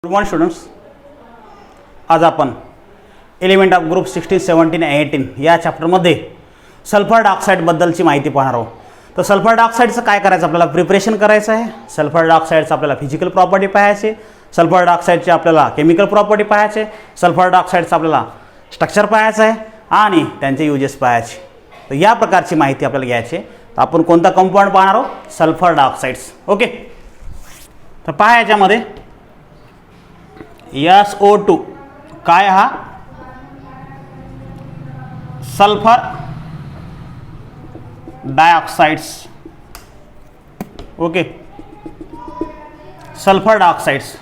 Good morning students. आज आपण element of group 16, 17 आणि 18 या चॅप्टरमध्ये सल्फर डायऑक्साईडबद्दलची माहिती पाहणार आहोत. तर सल्फर डायऑक्साईडचं काय करायचं, आपल्याला प्रिपरेशन करायचं आहे. सल्फर डायऑक्साईडचं आपल्याला फिजिकल प्रॉपर्टी पाहायचे, सल्फर डायऑक्साईडची आपल्याला केमिकल प्रॉपर्टी पाहायचे, सल्फर डायऑक्साईडचं आपल्याला स्ट्रक्चर पाहायचं आहे आणि त्यांचे युजेस पाहायचे. तर या प्रकारची माहिती आपल्याला घ्यायची आहे. तर आपण कोणता कंपाऊंड पाहणार आहोत, सल्फर डायऑक्साईड्स. ओके, तर पहा याच्यामध्ये SO2 काय, हा sulphur dioxides. Okay, sulphur dioxides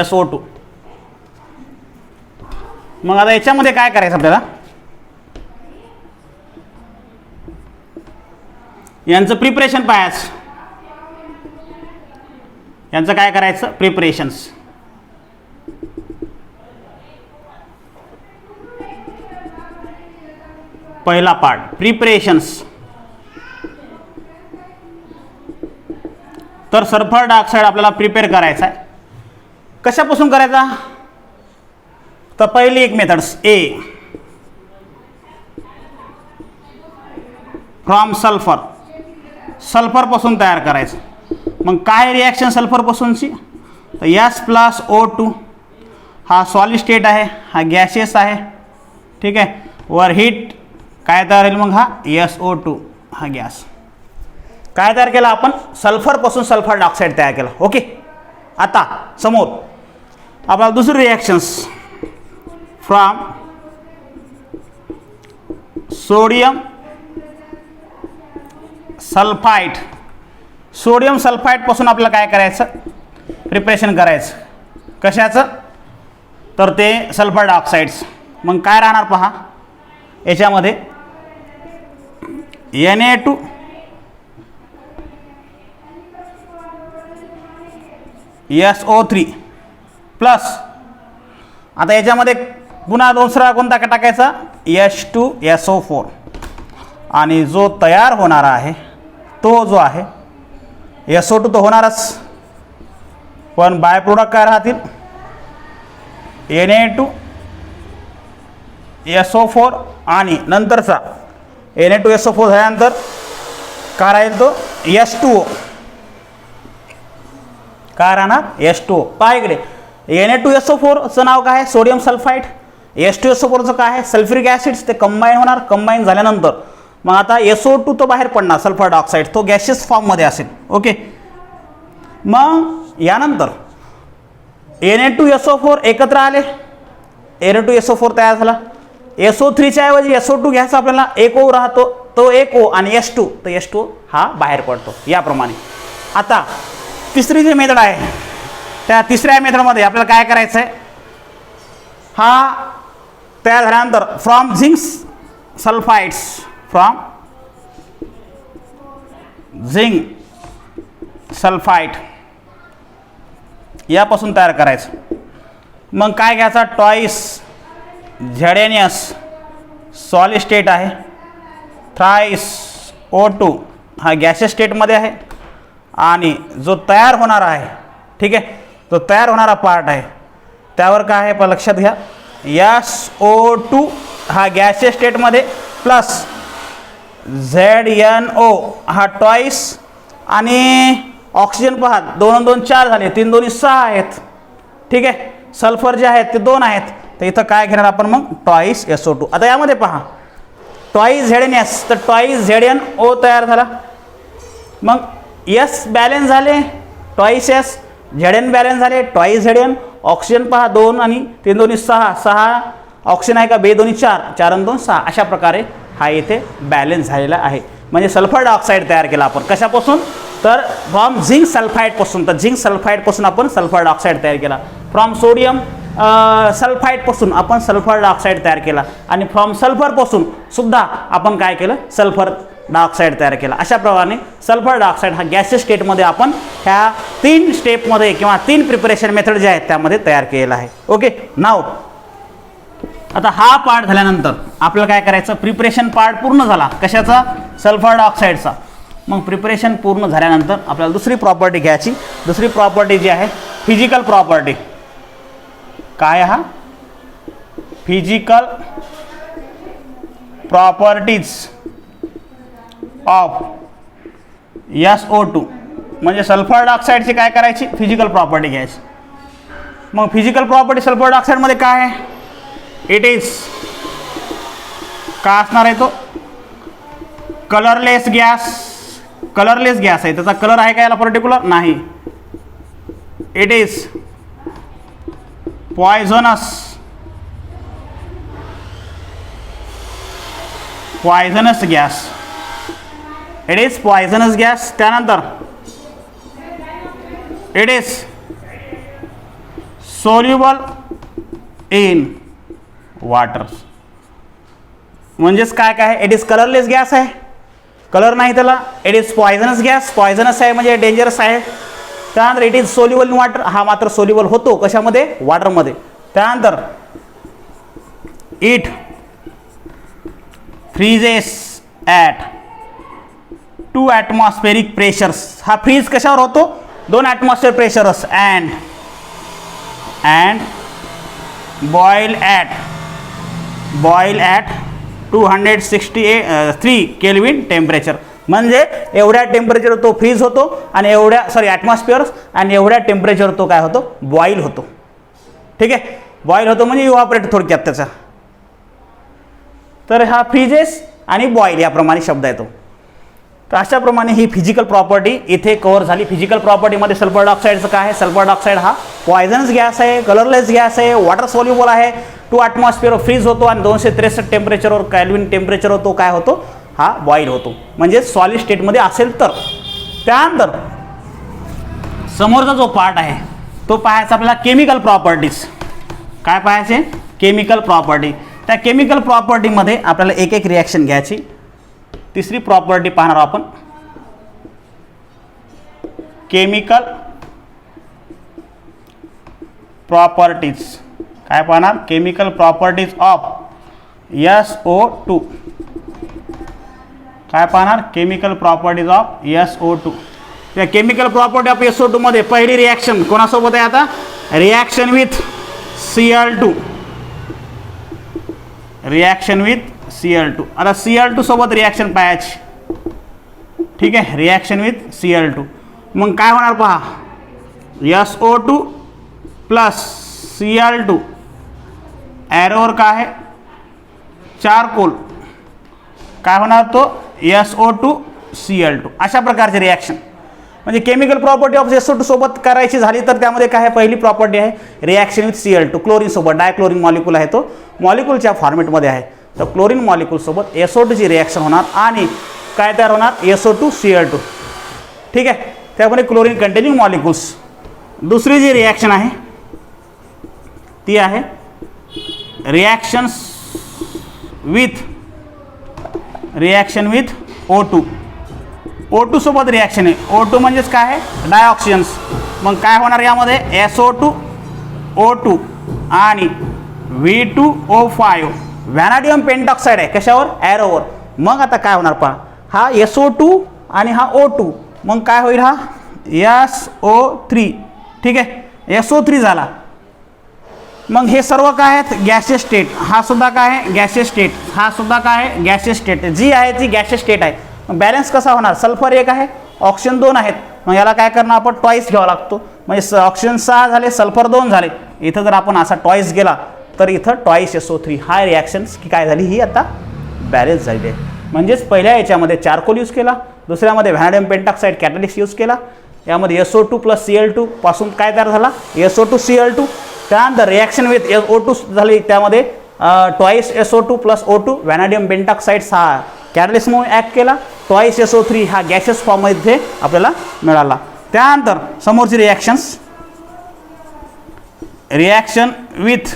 SO2. मग आता याच्यामध्ये काय करायचं आपल्याला, यांचं प्रिपरेशन पाहायचं. यांचं काय करायचं, प्रिपरेशन्स. पहिला पार्ट प्रिपरेशन्स. तर सल्फर डायऑक्साईड आपल्याला प्रिपेअर करायचा आहे. कशापासून करायचा, तर पहिली एक मेथड्स ए फ्रॉम सल्फर. सल्फरपासून तयार करायचं. मग काय रिॲक्शन सल्फरपासूनची, तर S+O2 हा सॉलिड स्टेट आहे, हा गॅसियस आहे. ठीक आहे, वर हीट काय तयार होईल, मग हा SO2 हा गॅस. काय तयार केला आपण, सल्फरपासून सल्फर डायऑक्साईड तयार केला. ओके, आता समोर आपल्याला दुसरी reactions from sodium sulphide. Sodium सल्फाइडपासून आपल्याला काय करायचं, प्रिपरेशन करायचं. कशाचं, तर ते सल्फर डायऑक्साईड्स. मग काय राहणार पहा याच्यामध्ये, Na2 SO3 प्लस, आता याच्यामध्ये पुन्हा दुसरा कोणता टाकायचा, H2SO4. आणि जो तयार होणारा आहे तो जो आहे SO2 तो होणारच, पण बाय प्रोडक्ट काय राहतील, Na2SO4 आणि नंतरचा Na2SO4 झाल्यानंतर काय राहील, तो H2O. काय राहणार, H2O. पहा इकडे Na2SO4चं नाव काय आहे, सोडियम सल्फाइड. H2SO4चं काय आहे, सल्फ्युरिक ॲसिड्स. ते कंबाईन होणार. कंबाईन झाल्यानंतर मग आता SO2 तो बाहेर पडणार, सल्फर डायऑक्साईड, तो गॅशियस फॉर्ममध्ये असेल. ओके, मग यानंतर Na2SO4 एकत्र आले, Na2SO4 तयार झाला. SO3च्या ऐवजी SO2 घ्यायचा आपल्याला, एक O राहतो, तो एक O आणि H2, तर H2 हा बाहेर पडतो. याप्रमाणे आता तिसरी जी मेथड आहे, त्या तिसऱ्या मेथडमध्ये आपल्याला काय करायचं आहे, हा तयार झाल्यानंतर from zinc sulphides, from zinc sulphide यापासून तयार करायचं. मग काय घ्यायचा, टॉईस झेडेनियस सॉलिड स्टेट आहे, थ्राईस O2 हा गॅसियस स्टेटमध्ये आहे. आणि जो तयार होणारा आहे, ठीक आहे, तो तयार होणारा पार्ट आहे त्यावर काय आहे, पण लक्षात घ्या, SO2 हा गॅसियस स्टेटमध्ये प्लस ZNO हा टॉईस. आणि ऑक्सिजन पहा, 2 आणि 2 4 झाले, 3 2 6 आहेत. ठीक आहे, सल्फर जे आहेत ते 2 आहेत, तर इथं काय घेणार आपण, मग टॉईस SO2. आता यामध्ये पहा टॉईस झेडेनियस, तर टॉईस ZNO तयार झाला. मग S बॅलेन्स झाले, टॉईस S, ZN बॅलेन्स झाले, टॉईस ZN. ऑक्सिजन पहा 2 आणि 3 2 6 6 ऑक्सिजन आहे का, 2 2 4 4 आणि 2 6. अशा प्रकारे हा इथे बॅलेन्स झालेला आहे. म्हणजे सल्फर डायऑक्साईड तयार केला आपण कशापासून, तर फ्रॉम झिंक सल्फाइडपासून. तर झिंक सल्फाइडपासून आपण सल्फर डायऑक्साईड तयार केला. फ्रॉम सोडियम सल्फाइडपासून आपण सल्फर डायऑक्साईड तयार केला. आणि फ्रॉम सल्फरपासून सुद्धा आपण काय केलं, सल्फर डायऑक्साईड तयार केला. अशा प्रकारे सल्फर डायऑक्साईड हा गॅसियस स्टेटमध्ये आपण ह्या 3 स्टेपमध्ये किंवा 3 प्रिपरेशन मेथड जे आहेत त्यामध्ये तयार केलेला आहे. ओके, नाव आता हा पार्ट झाल्यानंतर आपल्याला काय करायचं, प्रिपरेशन पार्ट पूर्ण झाला. कशाचा, सल्फर डायऑक्साईडचा. मग प्रिपरेशन पूर्ण झाल्यानंतर आपल्याला दुसरी प्रॉपर्टी घ्यायची. दुसरी प्रॉपर्टी जी आहे फिजिकल प्रॉपर्टी. काय हा फिजिकल प्रॉपर्टीज ऑफ SO2 म्हणजे सल्फर डायऑक्साईडची काय करायची फिजिकल प्रॉपर्टी घ्यायची. मग फिजिकल प्रॉपर्टी सल्फर डायऑक्साईडमध्ये काय आहे इट इज काय असणार आहे तो कलरलेस गॅस. कलरलेस गॅस आहे त्याचा कलर आहे का याला पर्टिक्युलर नाही. It is poisonous gas. It is poisonous gas. त्यानंतर it is soluble in water. म्हणजेच काय काय इट इज कलरलेस गॅस आहे कलर नाही त्याला. It is poisonous gas poisonous आहे म्हणजे डेंजरस आहे. त्यानंतर it is soluble in water हा मात्र सोल्युबल होतो कशामध्ये वॉटरमध्ये. त्यानंतर it freezes at 2 atmospheric pressures. हा फ्रीज कशावर होतो 2 atmosphere pressures and boil at 263 kelvin temperature. म्हणजे एवढ्या टेम्परेचर तो फ्रीज होतो आणि एवढ्या ॲटमॉस्फिअर्स आणि एवढ्या टेम्परेचर तो काय होतो बॉईल होतो. ठीक आहे बॉईल होतो म्हणजे इव्हॅपोरेट थोडक्यात त्याचा. तर हा फ्रीजेस आणि बॉईल याप्रमाणे शब्द येतो. तर अशाप्रमाणे ही फिजिकल प्रॉपर्टी इथे कव्हर झाली. फिजिकल प्रॉपर्टीमध्ये सल्फर डायऑक्साईडचं काय आहे सल्फर डायऑक्साईड हा पॉयझनस गॅस आहे कलरलेस गॅस आहे वॉटर सोल्युबल आहे 2 ॲटमॉस्फिअर फ्रीज होतो आणि 263 टेम्परेचरवर केल्विन टेम्परेचरवर तो काय होतो हा बॉईल होतो म्हणजे सॉलिड स्टेटमध्ये असेल तर. त्यानंतर समोरचा जो पार्ट आहे तो पाहायचा आपल्याला केमिकल प्रॉपर्टीज. काय पाहायचे केमिकल प्रॉपर्टी. त्या केमिकल प्रॉपर्टीमध्ये आपल्याला एक एक रिॲक्शन घ्यायची. तिसरी प्रॉपर्टी पाहणार आपण केमिकल प्रॉपर्टीज. काय पाहणार केमिकल प्रॉपर्टीज ऑफ SO2. काय पाहणार केमिकल प्रॉपर्टीज ऑफ SO2. त्या केमिकल प्रॉपर्टी ऑफ SO2 मध्ये पहिली रिॲक्शन कोणासोबत आहे आता reaction with Cl2. Reaction with Cl2. आता Cl2 सोबत रिॲक्शन पाहायची. ठीक आहे रिॲक्शन विथ Cl2. मग काय होणार पहा SO2 प्लस Cl2 ॲरोवर काय आहे चारकोल काय होणार तो SO2 Cl2. अशा प्रकारचे रिॲक्शन म्हणजे केमिकल प्रॉपर्टी ऑफ SO2 सोबत करायची झाली तर त्यामध्ये काय आहे पहिली प्रॉपर्टी आहे रिॲक्शन विथ Cl2 क्लोरीन सोबत डायक्लोरीन मॉलिक्यूल आहे तो मॉलिक्यूलच्या फॉर्मेटमध्ये आहे. तर क्लोरीन मॉलिक्यूल सोबत SO2 ची रिॲक्शन होणार आणि काय तयार होणार SO2 Cl2. ठीक आहे त्यामध्ये क्लोरीन कंटेनिंग मॉलिक्यूल्स. दुसरी जी रिॲक्शन आहे ती आहे रिॲक्शन विथ O2. O2 सोबत रिॲक्शन आहे. O2 म्हणजेच काय आहे डायऑक्सिजन्स. मग काय होणार यामध्ये SO2 O2 आणि V2O5 व्हॅनाडियम पेंटॉक्साईड आहे कशावर ॲरोवर. मग आता काय होणार पहा हा SO2 आणि हा O2 मग काय होईल हा SO3. ठीक आहे SO3 झाला. मग हे सर्व काय आहेत गॅसियस स्टेट. हा सुद्धा काय आहे गॅसियस स्टेट हा सुद्धा काय आहे गॅसियस स्टेट. जी आहे ती गॅसियस स्टेट आहे. मग बॅलन्स कसा होणार सल्फर 1 आहे ऑक्सिजन 2 आहेत. मग याला काय करणार आपण टॉईस घ्यावा लागतो म्हणजे ऑक्सिजन 6 झाले सल्फर 2 झाले. इथं जर आपण असा टॉईस गेला तर इथं टॉईस SO3 हा रिॲक्शन्स की काय झाली ही आता बॅलन्स झाली आहे. म्हणजेच पहिल्या याच्यामध्ये चारकोल यूज केला दुसऱ्यामध्ये व्हॅनाडियम पेंटॉक्साईड कॅटलिस्ट यूज केला. यामध्ये SO2 प्लस Cl2 पासून काय तयार झाला SO2 Cl2. त्यानंतर रिॲक्शन विथ O2 झाली त्यामध्ये टॉईस SO2 प्लस O2 व्हॅनाडियम पेंटॉक्साईड हा कॅटलिस्ट म्हणून ॲक्ट केला. टॉईस SO3 हा गॅसेस फॉर्ममध्ये आपल्याला मिळाला. त्यानंतर समोरची रिॲक्शन्स रिॲक्शन विथ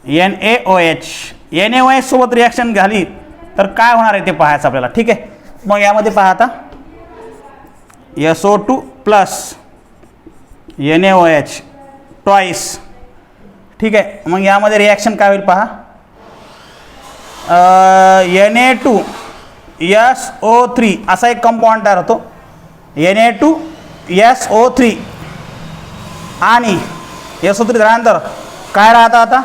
NaOH सोबत रिॲक्शन झाली तर काय होणार आहे ते पाहायचं आपल्याला. ठीक आहे मग यामध्ये पहा आता SO2 प्लस NaOH टॉईस. ठीक आहे मग यामध्ये रिॲक्शन काय होईल पहा Na2SO3 असा एक कंपाऊंड तयार होतो Na2SO3 आणि SO3 झाल्यानंतर काय राहतं आता,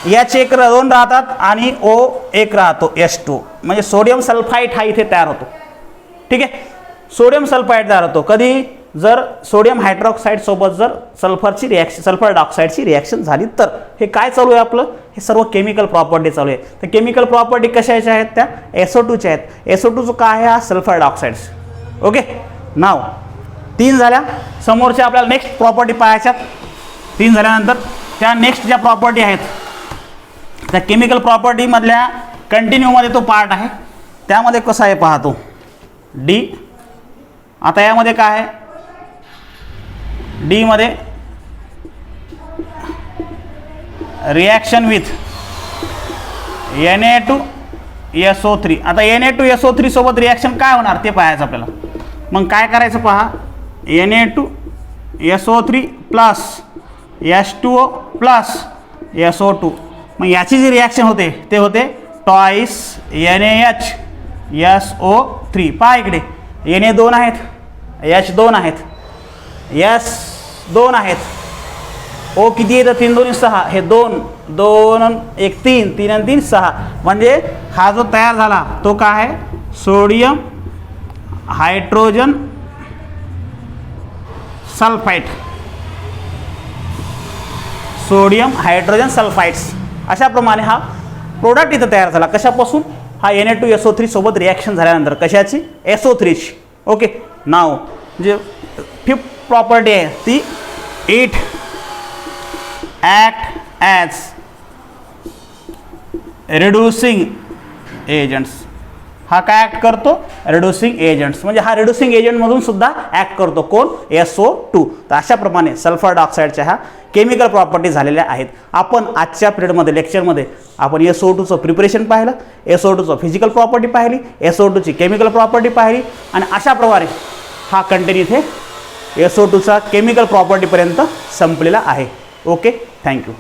H1 2 राहतात आणि O1 राहतो H2, म्हणजे सोडियम सल्फाईड हा इथे तयार होतो. ठीक आहे, सोडियम सल्फाईड तयार होतो कधी, जर सोडियम हायड्रॉक्साईड सोबत जर सल्फरची रिॲक्शन, सल्फर डायऑक्साईडची रिॲक्शन झाली तर. हे काय चालू आहे आपलं, हे सर्व केमिकल प्रॉपर्टी चालू आहे. तर केमिकल प्रॉपर्टी कशाच्या आहेत, त्या SO2च्या आहेत. SO2 काय आहे, हा सल्फर डायऑक्साईड्स. ओके, नाव 3 झाल्या. समोरच्या आपल्याला नेक्स्ट प्रॉपर्टी पाहायच्यात. 3 झाल्यानंतर त्या नेक्स्ट ज्या प्रॉपर्टी आहेत त्या केमिकल प्रॉपर्टीमधल्या कंटिन्यूमध्ये तो पार्ट आहे. त्यामध्ये कसं आहे पाहतो, डी. आता यामध्ये काय आहे, डी मध्ये रिॲक्शन विथ Na2SO3. आता Na2SO3 सोबत रिॲक्शन काय होणार ते पाहायचं आपल्याला. मग काय करायचं पहा, Na2SO3 plus H2O plus SO2. मग याची जी रिॲक्शन होते ते होते टॉईस NaHSO3. पहा इकडे Na 2 आहेत, H 2 आहेत, S 2 आहेत, O किती येतं, 3 2 6. हे 2 2 1 3 3 आणि 3 6. म्हणजे हा जो तयार झाला तो काय आहे, sodium hydrogen sulphide. Sodium hydrogen sulphides. अशाप्रमाणे हा प्रोडक्ट इथं तयार झाला. कशापासून, हा Na2SO3 सोबत रिॲक्शन झाल्यानंतर. कशाची, SO3ची. ओके, नाव जे 5th प्रॉपर्टी आहे ती, it act as reducing agents. हा काय ॲक्ट करतो, रिड्युसिंग एजंट्स. म्हणजे हा रिड्युसिंग एजंटमधून सुद्धा ॲक्ट करतो. कोण, SO2. तर अशाप्रमाणे सल्फर डायऑक्साईडच्या ह्या केमिकल प्रॉपर्टी झालेल्या आहेत. आपण आजच्या पिरियडमध्ये लेक्चरमध्ये आपण SO2चं प्रिपरेशन पाहिलं, SO2चं फिजिकल प्रॉपर्टी पाहिली, SO2ची केमिकल प्रॉपर्टी पाहिली, आणि अशा प्रकारे हा कंटेंट इथे SO2चा केमिकल प्रॉपर्टीपर्यंत संपलेला आहे. Okay, thank you.